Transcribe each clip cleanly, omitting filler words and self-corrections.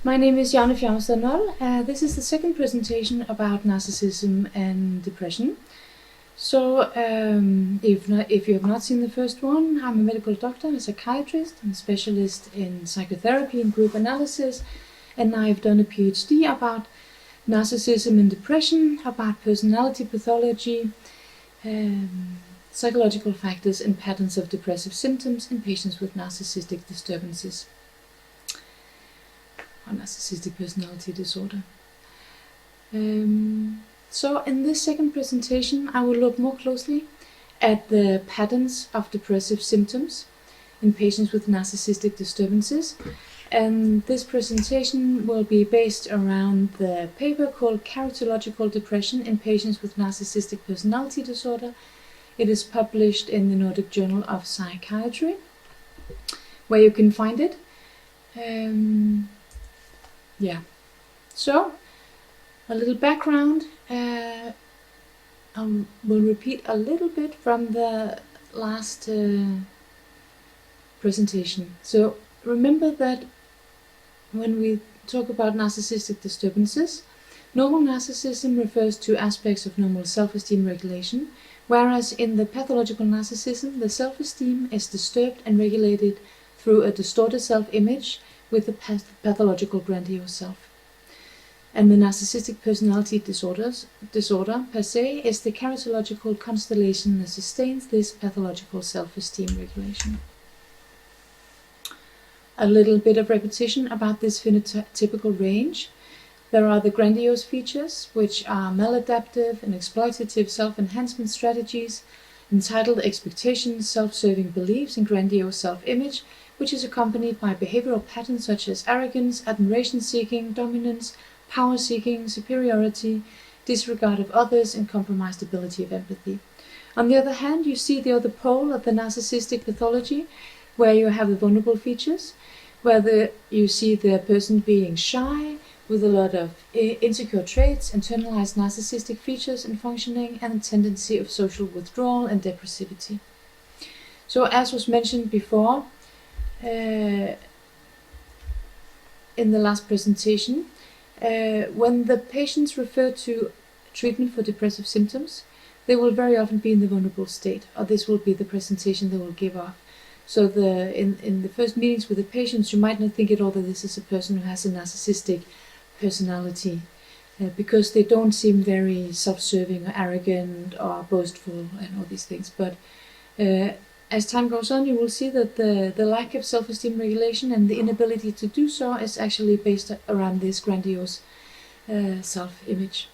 My name is Fjermestad-Noll. This is the second presentation about narcissism and depression. So, if you have not seen the first one, I'm a medical doctor, a psychiatrist, and a specialist in psychotherapy and group analysis, and I've done a PhD about narcissism and depression, about personality pathology, psychological factors and patterns of depressive symptoms in patients with narcissistic disturbances or narcissistic personality disorder. So in this second presentation, I will look more closely at the patterns of depressive symptoms in patients with narcissistic disturbances. And this presentation will be based around the paper called Characterological Depression in Patients with Narcissistic Personality Disorder. It is published in the Nordic Journal of Psychiatry, where you can find it. So, a little background. I will repeat a little bit from the last presentation. So, remember that when we talk about narcissistic disturbances, normal narcissism refers to aspects of normal self-esteem regulation, whereas in the pathological narcissism, the self-esteem is disturbed and regulated through a distorted self-image with the pathological grandiose self. And the narcissistic personality disorder per se is the characterological constellation that sustains this pathological self-esteem regulation. A little bit of repetition about this phenotypical range. There are the grandiose features, which are maladaptive and exploitative self-enhancement strategies, entitled expectations, self-serving beliefs, and grandiose self-image, which is accompanied by behavioral patterns such as arrogance, admiration-seeking, dominance, power-seeking, superiority, disregard of others, and compromised ability of empathy. On the other hand, you see the other pole of the narcissistic pathology, where you have the vulnerable features, where you see the person being shy, with a lot of insecure traits, internalized narcissistic features and functioning, and a tendency of social withdrawal and depressivity. So, as was mentioned before, in the last presentation, when the patients refer to treatment for depressive symptoms, they will very often be in the vulnerable state, or this will be the presentation they will give off. So in the first meetings with the patients, you might not think at all that this is a person who has a narcissistic personality, because they don't seem very self-serving or arrogant or boastful and all these things. But as time goes on, you will see that the lack of self-esteem regulation and the inability to do so is actually based around this grandiose self-image.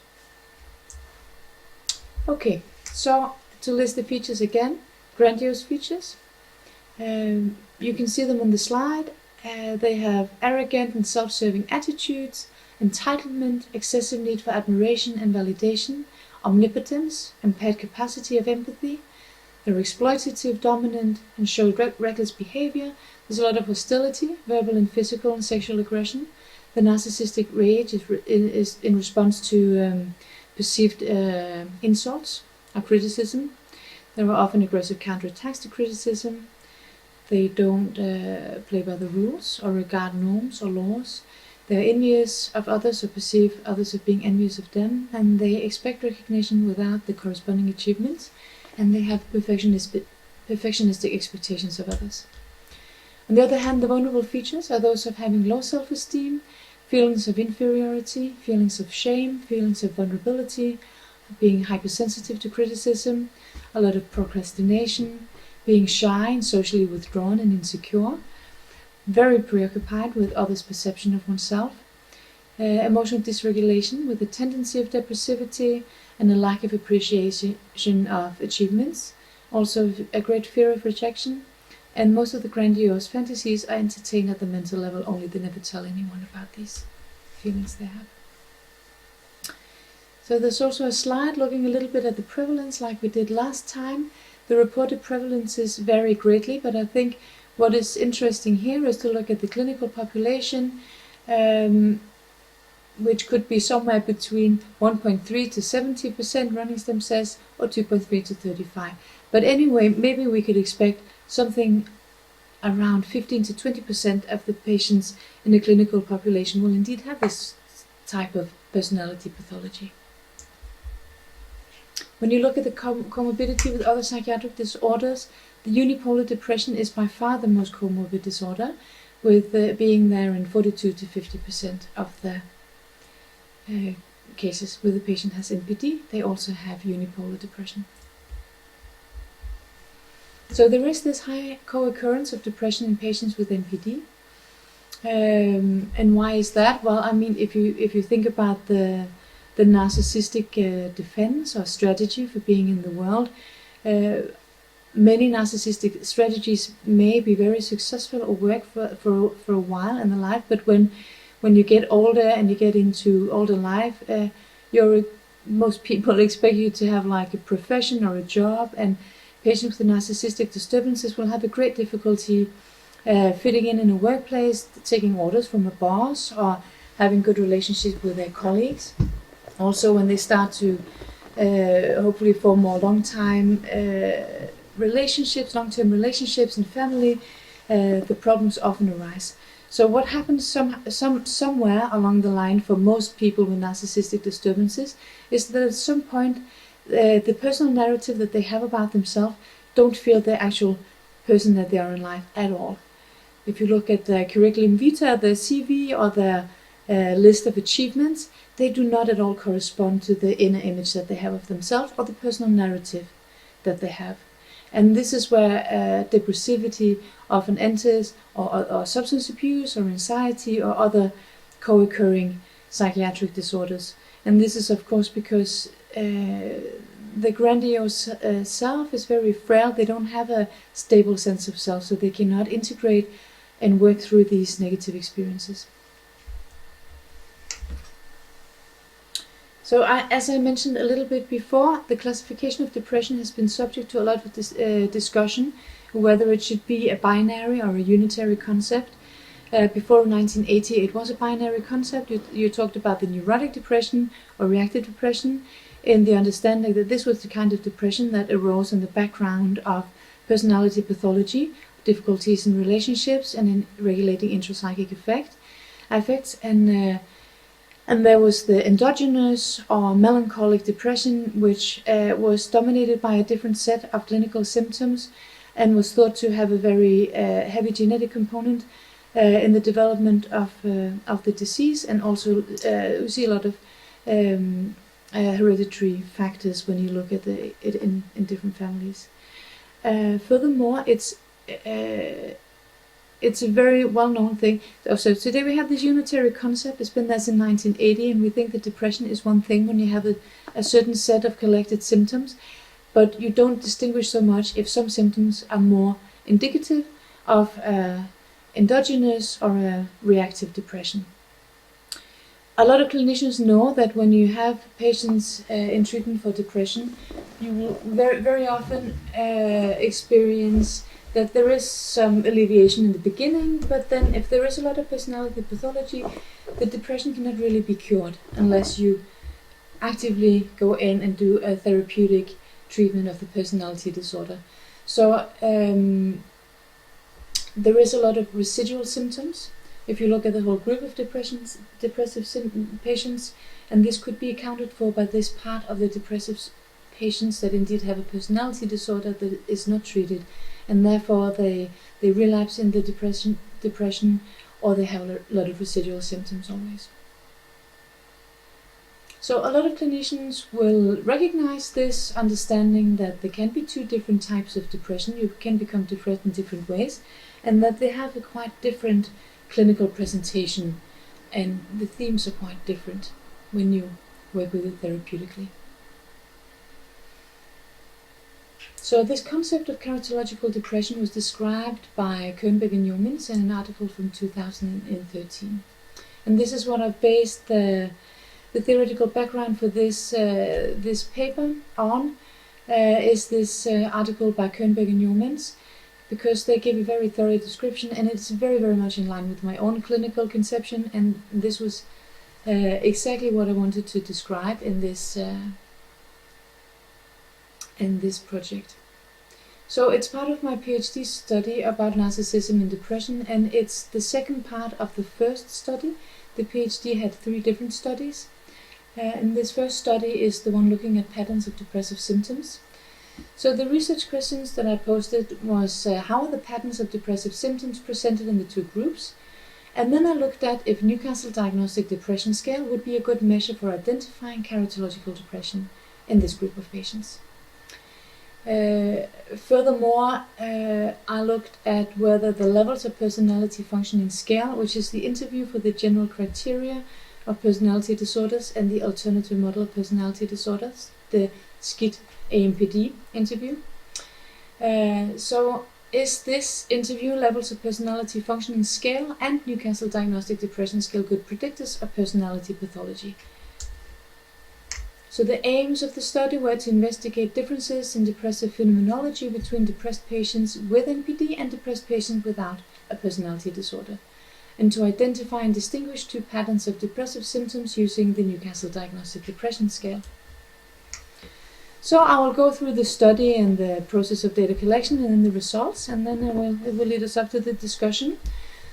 Okay, so to list the features again, grandiose features. You can see them on the slide. They have arrogant and self-serving attitudes, entitlement, excessive need for admiration and validation, omnipotence, impaired capacity of empathy. They're exploitative, dominant, and show reckless behavior. There's a lot of hostility, verbal and physical and sexual aggression. The narcissistic rage is in response to perceived insults or criticism. There are often aggressive counterattacks to criticism. They don't play by the rules or regard norms or laws. They're envious of others or perceive others as being envious of them, and they expect recognition without the corresponding achievements, and they have perfectionistic expectations of others. On the other hand, the vulnerable features are those of having low self-esteem, feelings of inferiority, feelings of shame, feelings of vulnerability, being hypersensitive to criticism, a lot of procrastination, being shy and socially withdrawn and insecure, very preoccupied with others' perception of oneself, emotional dysregulation with a tendency of depressivity and a lack of appreciation of achievements, also a great fear of rejection, and most of the grandiose fantasies are entertained at the mental level, only they never tell anyone about these feelings they have. So there's also a slide looking a little bit at the prevalence like we did last time. The reported prevalences vary greatly, but I think what is interesting here is to look at the clinical population, which could be somewhere between 1.3 to 70%, Runningstam says, or 2.3 to 35. But anyway, maybe we could expect something around 15 to 20% of the patients in the clinical population will indeed have this type of personality pathology. When you look at the comorbidity with other psychiatric disorders, the unipolar depression is by far the most comorbid disorder, with being there in 42 to 50% of the cases where the patient has NPD. They also have unipolar depression. So there is this high co-occurrence of depression in patients with NPD. And why is that? Well, I mean, if you think about the narcissistic defense or strategy for being in the world, many narcissistic strategies may be very successful or work for a while in the life, but when you get older and you get into older life, most people expect you to have like a profession or a job, and patients with narcissistic disturbances will have a great difficulty fitting in a workplace, taking orders from a boss, or having good relationships with their colleagues. Also, when they start to hopefully form more long-term relationships and family, the problems often arise. So what happens somewhere along the line for most people with narcissistic disturbances is that at some point the personal narrative that they have about themselves don't feel the actual person that they are in life at all. If you look at the curriculum vitae, the CV, or the list of achievements, they do not at all correspond to the inner image that they have of themselves or the personal narrative that they have. And this is where depressivity often enters, or substance abuse, or anxiety, or other co-occurring psychiatric disorders. And this is of course because the grandiose self is very frail. They don't have a stable sense of self, so they cannot integrate and work through these negative experiences. So as I mentioned a little bit before, the classification of depression has been subject to a lot of discussion, whether it should be a binary or a unitary concept. Before 1980, it was a binary concept. You talked about the neurotic depression or reactive depression, in the understanding that this was the kind of depression that arose in the background of personality pathology, difficulties in relationships, and in regulating intrapsychic affects, and there was the endogenous or melancholic depression, which was dominated by a different set of clinical symptoms and was thought to have a very heavy genetic component in the development of the disease, and also we see a lot of hereditary factors when you look at it in different families. Furthermore, it's a very well-known thing. So today we have this unitary concept. It's been there since 1980, and we think that depression is one thing when you have a certain set of collected symptoms, but you don't distinguish so much if some symptoms are more indicative of endogenous or a reactive depression. A lot of clinicians know that when you have patients in treatment for depression, you will very often experience that there is some alleviation in the beginning, but then if there is a lot of personality pathology, the depression cannot really be cured unless you actively go in and do a therapeutic treatment of the personality disorder. So there is a lot of residual symptoms if you look at the whole group of depressive patients, and this could be accounted for by this part of the depressive patients that indeed have a personality disorder that is not treated, and therefore they relapse in the depression, or they have a lot of residual symptoms always. So a lot of clinicians will recognize this understanding that there can be two different types of depression. You can become depressed in different ways, and that they have a quite different clinical presentation, and the themes are quite different when you work with it therapeutically. So this concept of characterological depression was described by Kernberg and Jomins in an article from 2013. And this is what I've based the theoretical background for this paper on, is this article by Kernberg and Jomins, because they give a very thorough description, and it's very, very much in line with my own clinical conception, and this was exactly what I wanted to describe in this project. So it's part of my PhD study about narcissism and depression, and it's the second part of the first study. The PhD had 3 different studies. And this first study is the one looking at patterns of depressive symptoms. So the research questions that I posted was how are the patterns of depressive symptoms presented in the 2 groups? And then I looked at if Newcastle Diagnostic Depression Scale would be a good measure for identifying characterological depression in this group of patients. Furthermore, I looked at whether the levels of personality functioning scale, which is the interview for the general criteria of personality disorders and the alternative model of personality disorders, the SCID AMPD interview. So is this interview levels of personality functioning scale and Newcastle Diagnostic Depression Scale good predictors of personality pathology? So the aims of the study were to investigate differences in depressive phenomenology between depressed patients with NPD and depressed patients without a personality disorder, and to identify and distinguish 2 patterns of depressive symptoms using the Newcastle Diagnostic Depression Scale. So I will go through the study and the process of data collection and then the results, and then it will lead us up to the discussion.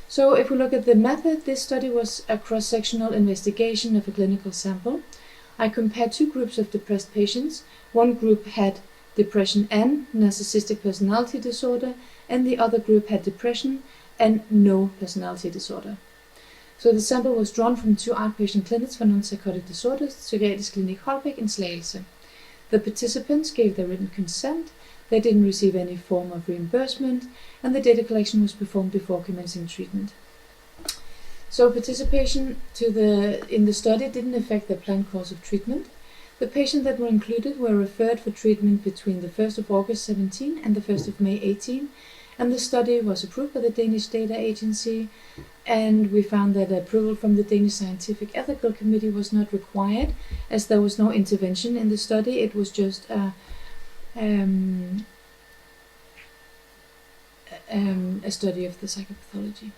So if we look at the method, this study was a cross-sectional investigation of a clinical sample. I compared 2 groups of depressed patients. One group had depression and narcissistic personality disorder, and the other group had depression and no personality disorder. So the sample was drawn from 2 outpatient clinics for non-psychotic disorders, Psykiatrisk Klinik Holbæk and Slagelse. The participants gave their written consent, they didn't receive any form of reimbursement, and the data collection was performed before commencing treatment. So participation in the study didn't affect the planned course of treatment. The patients that were included were referred for treatment between the 1st of August 17 and the 1st of May 18, and the study was approved by the Danish Data Agency, and we found that approval from the Danish Scientific Ethical Committee was not required, as there was no intervention in the study. It was just a study of the psychopathology.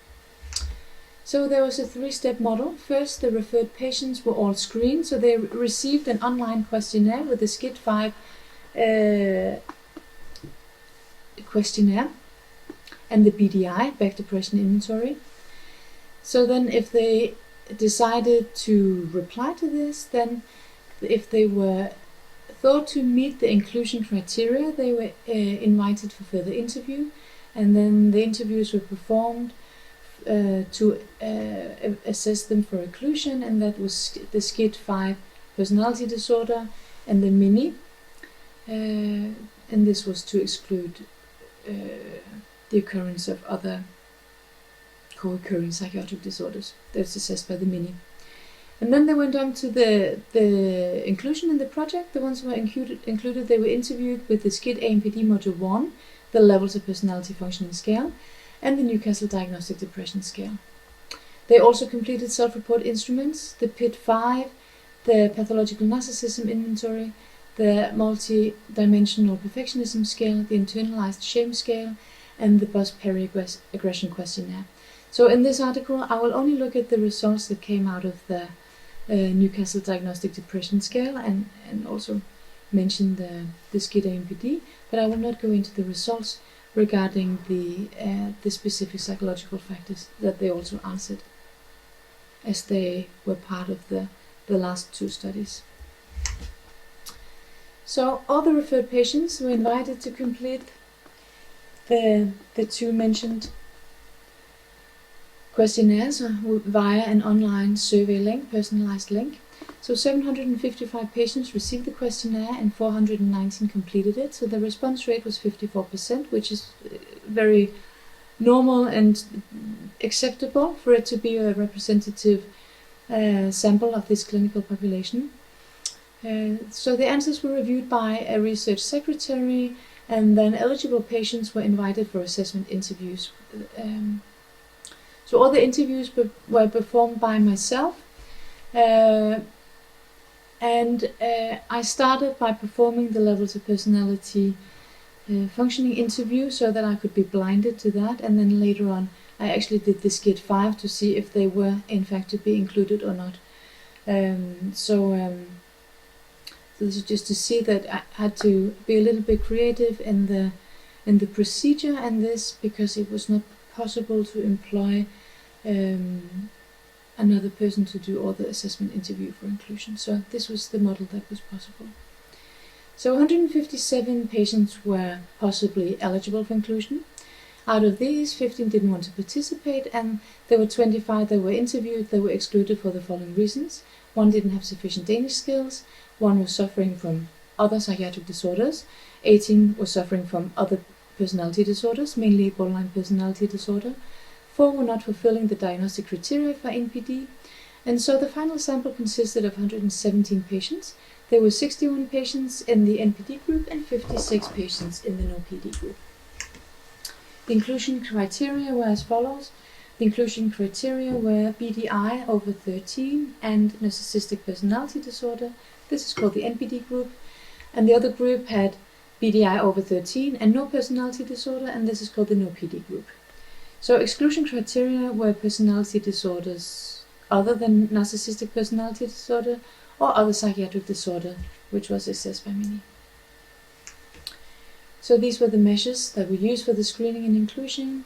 So there was a 3-step model. First, the referred patients were all screened, so they received an online questionnaire with the SCID-5 questionnaire and the BDI, Back Depression Inventory. So then if they decided to reply to this, then if they were thought to meet the inclusion criteria, they were invited for further interview, and then the interviews were performed to assess them for inclusion, and that was the SCID-5 personality disorder and the MINI, and this was to exclude the occurrence of other co-occurring psychiatric disorders. That's assessed by the MINI. And then they went on to the inclusion in the project. The ones who were included, they were interviewed with the SCID AMPD Module 1, the levels of personality functioning scale, and the Newcastle Diagnostic Depression Scale. They also completed self-report instruments, the PID-5, the Pathological Narcissism Inventory, the Multi-Dimensional Perfectionism Scale, the Internalized Shame Scale, and the BUS Peri-Aggression Questionnaire. So in this article, I will only look at the results that came out of the Newcastle Diagnostic Depression Scale and also mention the SCID AMPD, but I will not go into the results regarding the specific psychological factors that they also answered, as they were part of the last 2 studies. So all the referred patients were invited to complete the 2 mentioned questionnaires via an online survey link, personalized link. So 755 patients received the questionnaire and 419 completed it. So the response rate was 54%, which is very normal and acceptable for it to be a representative sample of this clinical population. So the answers were reviewed by a research secretary, and then eligible patients were invited for assessment interviews. So all the interviews were performed by myself, and I started by performing the levels of personality functioning interview so that I could be blinded to that, and then later on I actually did the SCID-5 to see if they were in fact to be included or not. So this is just to see that I had to be a little bit creative in in the procedure, and this because it was not possible to employ another person to do all the assessment interview for inclusion. So this was the model that was possible. So 157 patients were possibly eligible for inclusion. Out of these, 15 didn't want to participate, and there were 25 that were interviewed that were excluded for the following reasons. One didn't have sufficient Danish skills, one was suffering from other psychiatric disorders, 18 were suffering from other personality disorders, mainly borderline personality disorder, 4 were not fulfilling the diagnostic criteria for NPD, and so the final sample consisted of 117 patients. There were 61 patients in the NPD group and 56 patients in the no-PD group. The inclusion criteria were as follows. The inclusion criteria were BDI over 13 and narcissistic personality disorder. This is called the NPD group. And the other group had BDI over 13 and no personality disorder, and this is called the no-PD group. So exclusion criteria were personality disorders other than narcissistic personality disorder or other psychiatric disorder, which was assessed by Mini. So these were the measures that were used for the screening and inclusion.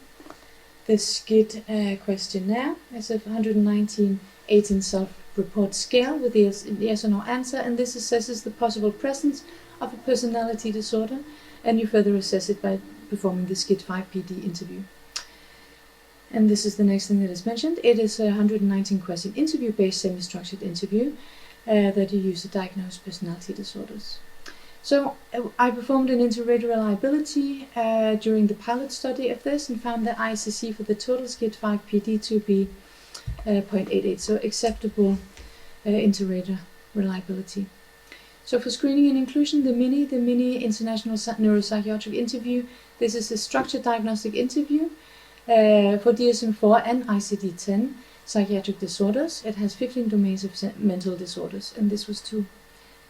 The SCID questionnaire is a 119 18 self-report scale with the yes or no answer, and this assesses the possible presence of a personality disorder, and you further assess it by performing the SCID 5PD interview. And this is the next thing that is mentioned. It is a 119 question interview-based semi-structured interview that you use to diagnose personality disorders. So I performed an inter-rater reliability during the pilot study of this and found the ICC for the total SCID 5PD to be 0.88, so acceptable inter-rater reliability. So for screening and inclusion, the Mini International Neuropsychiatric Interview, this is a structured diagnostic interview for DSM-4 and ICD-10 psychiatric disorders. It has 15 domains of mental disorders, and this was to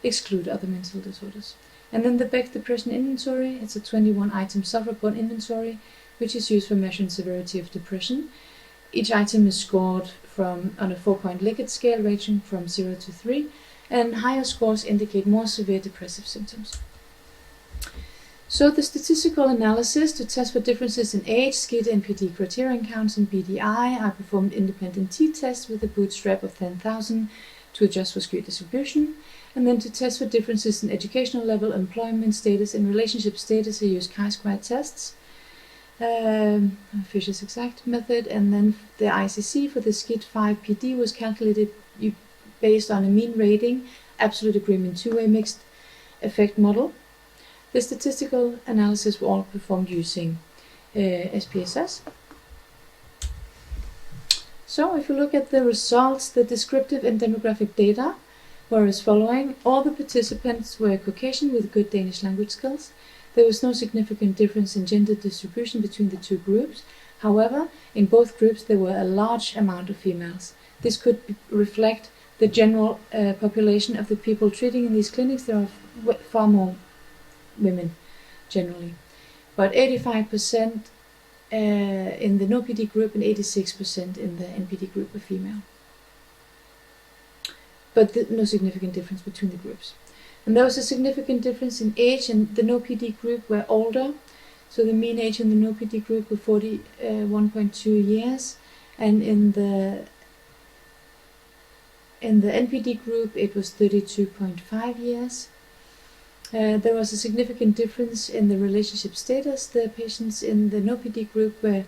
exclude other mental disorders. And then the Beck Depression Inventory, it's a 21-item self-report inventory, which is used for measuring severity of depression. Each item is scored on a 4-point Likert scale ranging from 0 to 3, and higher scores indicate more severe depressive symptoms. So the statistical analysis to test for differences in age, SCID, NPD criterion counts, and BDI, I performed independent t-tests with a bootstrap of 10,000 to adjust for skew distribution. And then to test for differences in educational level, employment status, and relationship status, I used chi-square tests, Fisher's exact method, and then the ICC for the SCID 5PD was calculated based on a mean rating, absolute agreement two-way mixed effect model. The statistical analysis were all performed using SPSS. So if you look at the results, the descriptive and demographic data were as following. All the participants were Caucasian with good Danish language skills. There was no significant difference in gender distribution between the two groups. However, in both groups there were a large amount of females. This could reflect the general population of the people treating in these clinics. There are far more women generally, but 85% in the no-PD group and 86% in the NPD group were female. But no significant difference between the groups. And there was a significant difference in age, and the no-PD group were older. So the mean age in the no-PD group were 41.2 years, and in the NPD group it was 32.5 years. There was a significant difference in the relationship status. The patients in the no-PD group were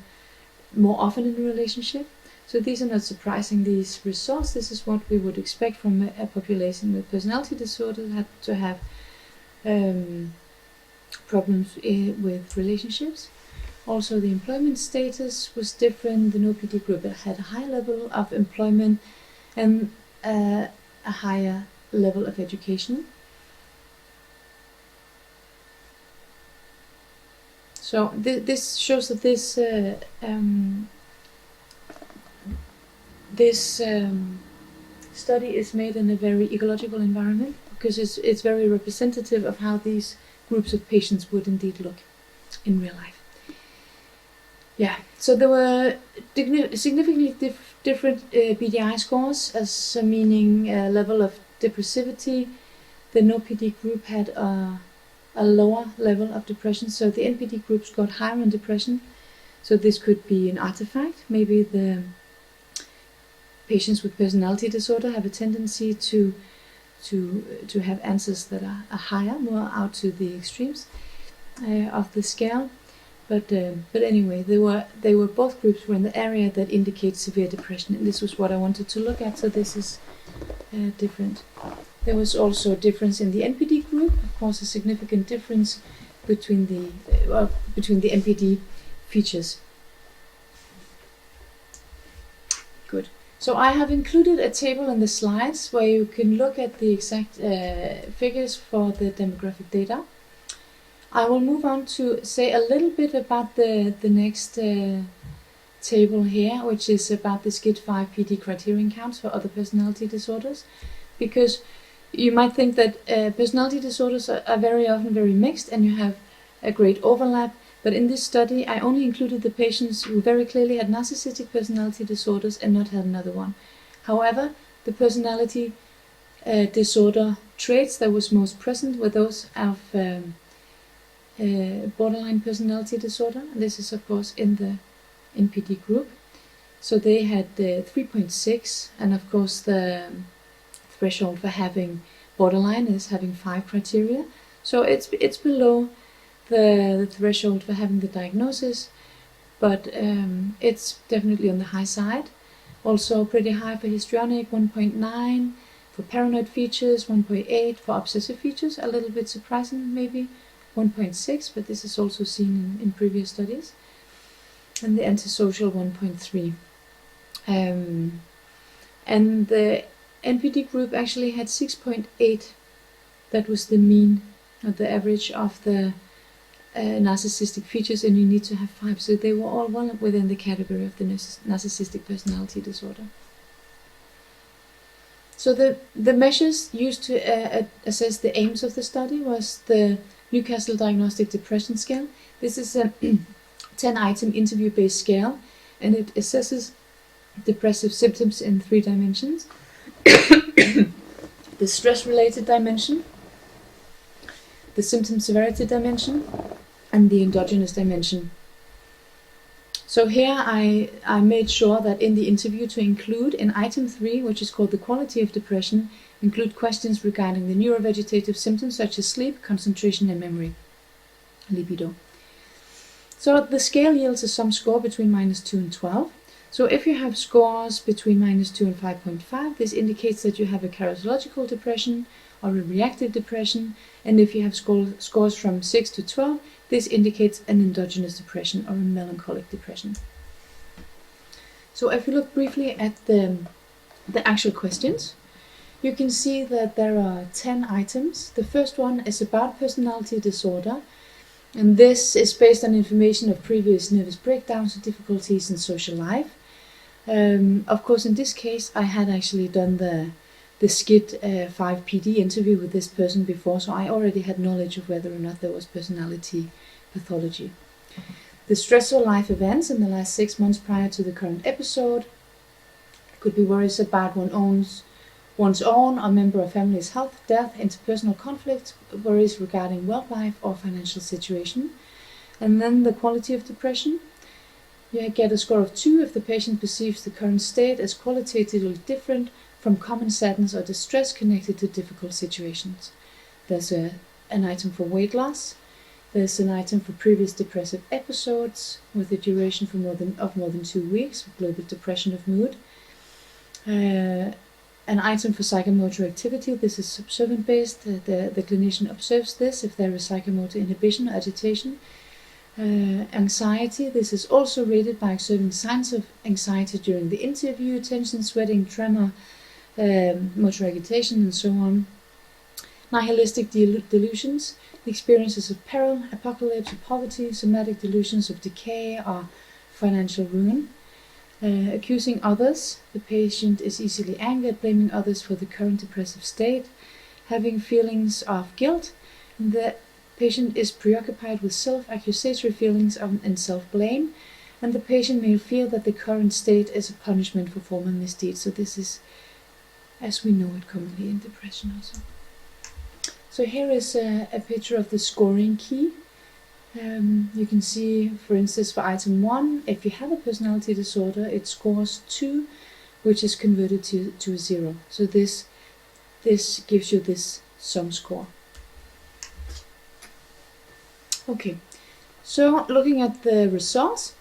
more often in a relationship. So these are not surprising, these results. This is what we would expect from a population with personality disorder, had to have problems with relationships. Also the employment status was different. The no-PD group had a high level of employment and a higher level of education. So this shows that this study is made in a very ecological environment, because it's very representative of how these groups of patients would indeed look in real life. Yeah, so there were significantly different BDI scores, as meaning level of depressivity. The no-PD group had a a lower level of depression. So the NPD group scored higher on depression. So this could be an artifact. Maybe the patients with personality disorder have a tendency to have answers that are higher, more out to the extremes of the scale. But anyway, they were both groups were in the area that indicates severe depression, and this was what I wanted to look at. So this is different. There was also a difference in the NPD group. Of course, a significant difference between the NPD features. Good. So I have included a table in the slides where you can look at the exact figures for the demographic data. I will move on to say a little bit about the next table here, which is about the SCID-5 PD criterion counts for other personality disorders, because you might think that personality disorders are very often very mixed and you have a great overlap, but in this study I only included the patients who very clearly had narcissistic personality disorders and not had another one. However, the personality disorder traits that was most present were those of borderline personality disorder. This is of course in the NPD group. So they had 3.6, and of course the threshold for having borderline is having 5 criteria. So it's below the threshold for having the diagnosis, but it's definitely on the high side. Also pretty high for histrionic, 1.9, for paranoid features, 1.8, for obsessive features, a little bit surprising maybe, 1.6, but this is also seen in previous studies. And the antisocial 1.3. And the NPD group actually had 6.8. That was the mean, or the average of the narcissistic features, and you need to have 5. So they were all well within the category of the narcissistic personality disorder. So the measures used to assess the aims of the study was the Newcastle Diagnostic Depression Scale. This is a 10-item interview-based scale, and it assesses depressive symptoms in 3 dimensions. The stress-related dimension, the symptom severity dimension, and the endogenous dimension. So here I made sure that in the interview to include in item 3, which is called the quality of depression, include questions regarding the neurovegetative symptoms such as sleep, concentration and memory, libido. So the scale yields a sum score between -2 and 12. So if you have scores between -2 and 5.5, this indicates that you have a characterological depression or a reactive depression, and if you have scores from 6 to 12, this indicates an endogenous depression or a melancholic depression. So if you look briefly at the actual questions, you can see that there are 10 items. The first one is about personality disorder, and this is based on information of previous nervous breakdowns or difficulties in social life. Of course, in this case, I had actually done the SCID-5 PD interview with this person before, so I already had knowledge of whether or not there was personality pathology. The stressful life events in the last 6 months prior to the current episode could be worries about one's own or member of family's health, death, interpersonal conflict, worries regarding work life or financial situation. And then the quality of depression. You get a score of 2 if the patient perceives the current state as qualitatively different from common sadness or distress connected to difficult situations. There's an item for weight loss. There's an item for previous depressive episodes with a duration for more than 2 weeks, with global depression of mood. An item for psychomotor activity. This is observant based. The clinician observes this if there is psychomotor inhibition or agitation. Anxiety. This is also rated by observing signs of anxiety during the interview, tension, sweating, tremor, motor agitation, and so on. Nihilistic delusions, the experiences of peril, apocalypse, or poverty, somatic delusions of decay or financial ruin. Accusing others, the patient is easily angered, blaming others for the current depressive state, having feelings of guilt, and the patient is preoccupied with self-accusatory feelings and self-blame, and the patient may feel that the current state is a punishment for former misdeeds. So this is, as we know it commonly in depression also. So here is a picture of the scoring key. You can see, for instance, for item 1, if you have a personality disorder, it scores 2, which is converted to a 0. So this gives you this sum score. Okay, so looking at the results,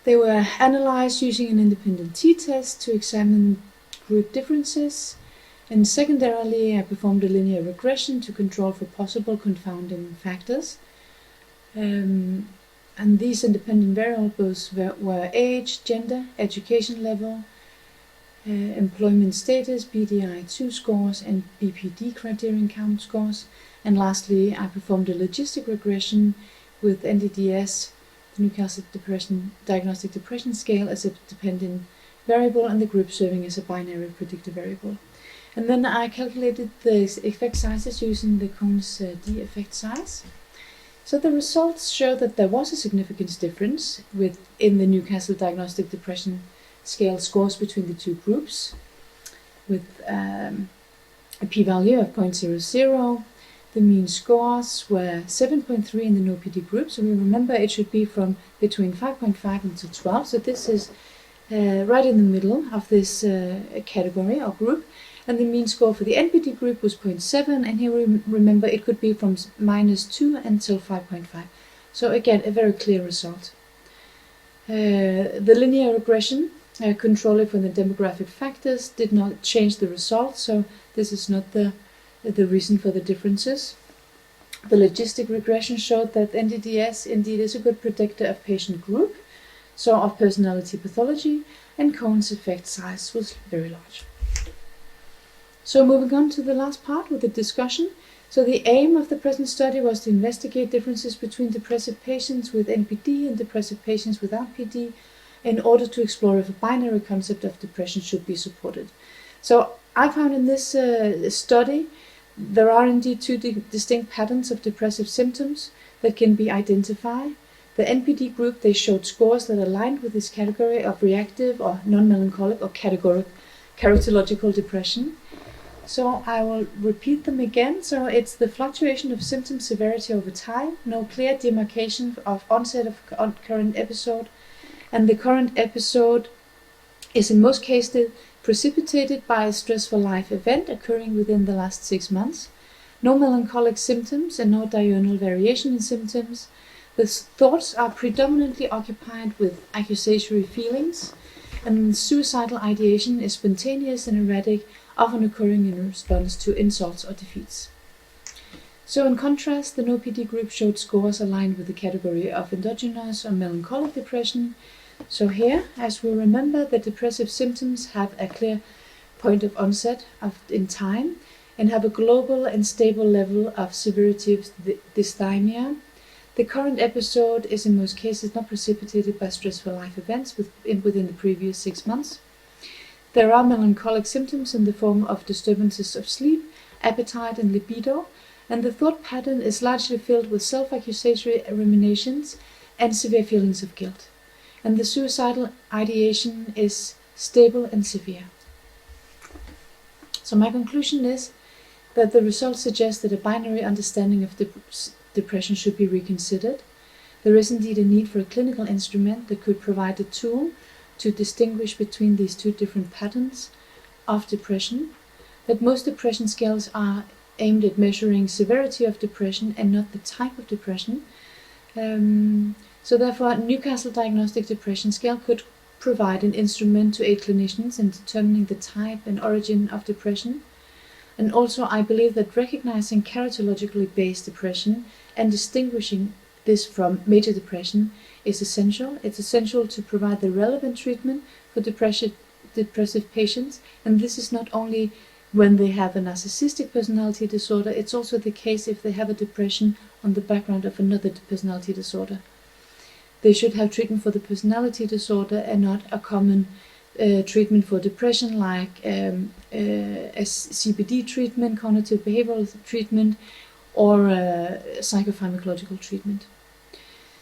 they were analyzed using an independent t-test to examine group differences, and secondarily I performed a linear regression to control for possible confounding factors. And these independent variables were age, gender, education level, employment status, BDI-2 scores, and BPD criterion count scores. And lastly, I performed a logistic regression with NDDS, the Newcastle Diagnostic Depression Scale, as a dependent variable and the group serving as a binary predictor variable. And then I calculated the effect sizes using the Cohn's D effect size. So the results show that there was a significant difference in the Newcastle Diagnostic Depression Scale scores between the two groups, with a p-value of 0.00. The mean scores were 7.3 in the no-PD group, so we remember it should be from between 5.5 and 12, so this is right in the middle of this category or group. And the mean score for the NPD group was 0.7, and here we remember it could be from -2 until 5.5. So again, a very clear result. The linear regression controlling for the demographic factors did not change the result, so this is not the reason for the differences. The logistic regression showed that NDDS indeed is a good predictor of patient group, so of personality pathology, and Cohn's effect size was very large. So moving on to the last part with the discussion. So the aim of the present study was to investigate differences between depressive patients with NPD and depressive patients without PD in order to explore if a binary concept of depression should be supported. So I found in this study there are indeed two distinct patterns of depressive symptoms that can be identified. The NPD group, they showed scores that aligned with this category of reactive or non-melancholic or characterological depression. So I will repeat them again. So it's the fluctuation of symptom severity over time, no clear demarcation of onset of current episode, and the current episode is in most cases precipitated by a stressful life event occurring within the last 6 months. No melancholic symptoms and no diurnal variation in symptoms. The thoughts are predominantly occupied with accusatory feelings, and suicidal ideation is spontaneous and erratic, often occurring in response to insults or defeats. So in contrast, the no-PD group showed scores aligned with the category of endogenous or melancholic depression. So here, as we remember, the depressive symptoms have a clear point of onset in time and have a global and stable level of severity of dysthymia. The current episode is in most cases not precipitated by stressful life events within the previous 6 months. There are melancholic symptoms in the form of disturbances of sleep, appetite, and libido, and the thought pattern is largely filled with self-accusatory ruminations and severe feelings of guilt. And the suicidal ideation is stable and severe. So my conclusion is that the results suggest that a binary understanding of depression should be reconsidered. There is indeed a need for a clinical instrument that could provide a tool to distinguish between these two different patterns of depression, that most depression scales are aimed at measuring severity of depression and not the type of depression. So therefore, Newcastle Diagnostic Depression Scale could provide an instrument to aid clinicians in determining the type and origin of depression. And also, I believe that recognizing characterologically based depression and distinguishing this from major depression is essential. It's essential to provide the relevant treatment for depressive patients, and this is not only when they have a narcissistic personality disorder, it's also the case if they have a depression on the background of another personality disorder. They should have treatment for the personality disorder and not a common treatment for depression like a CBD treatment, cognitive behavioral treatment, or psychopharmacological treatment.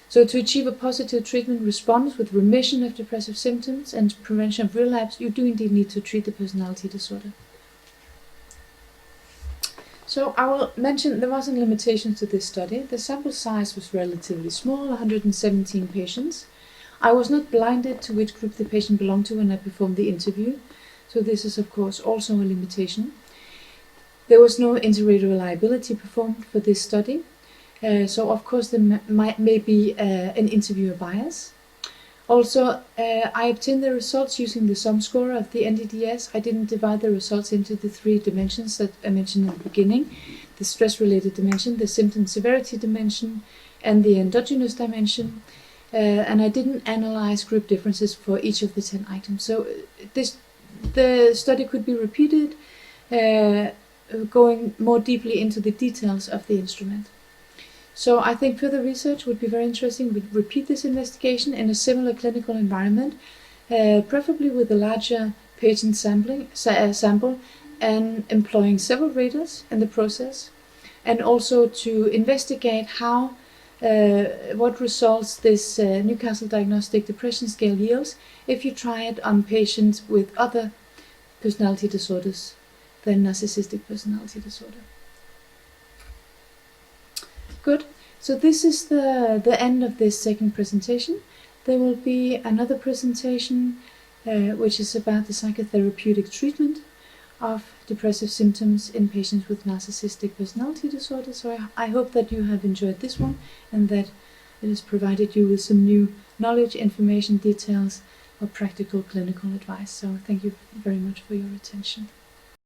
So to achieve a positive treatment response with remission of depressive symptoms and prevention of relapse, you do indeed need to treat the personality disorder. So I will mention there wasn't limitations to this study. The sample size was relatively small, 117 patients. I was not blinded to which group the patient belonged to when I performed the interview, so this is of course also a limitation. There was no inter-rater reliability performed for this study, so of course there may be an interviewer bias. Also, I obtained the results using the sum score of the NDDS. I didn't divide the results into the 3 dimensions that I mentioned in the beginning: the stress-related dimension, the symptom severity dimension, and the endogenous dimension. And I didn't analyze group differences for each of the 10 items. So the study could be repeated, going more deeply into the details of the instrument. So I think further research would be very interesting. We'd repeat this investigation in a similar clinical environment, preferably with a larger patient sample, and employing several raters in the process, and also to investigate how what results this Newcastle Diagnostic Depression Scale yields if you try it on patients with other personality disorders than narcissistic personality disorder. Good. So this is the end of this second presentation. There will be another presentation which is about the psychotherapeutic treatment of depressive symptoms in patients with narcissistic personality disorder. So I hope that you have enjoyed this one and that it has provided you with some new knowledge, information, details, or practical clinical advice. So thank you very much for your attention.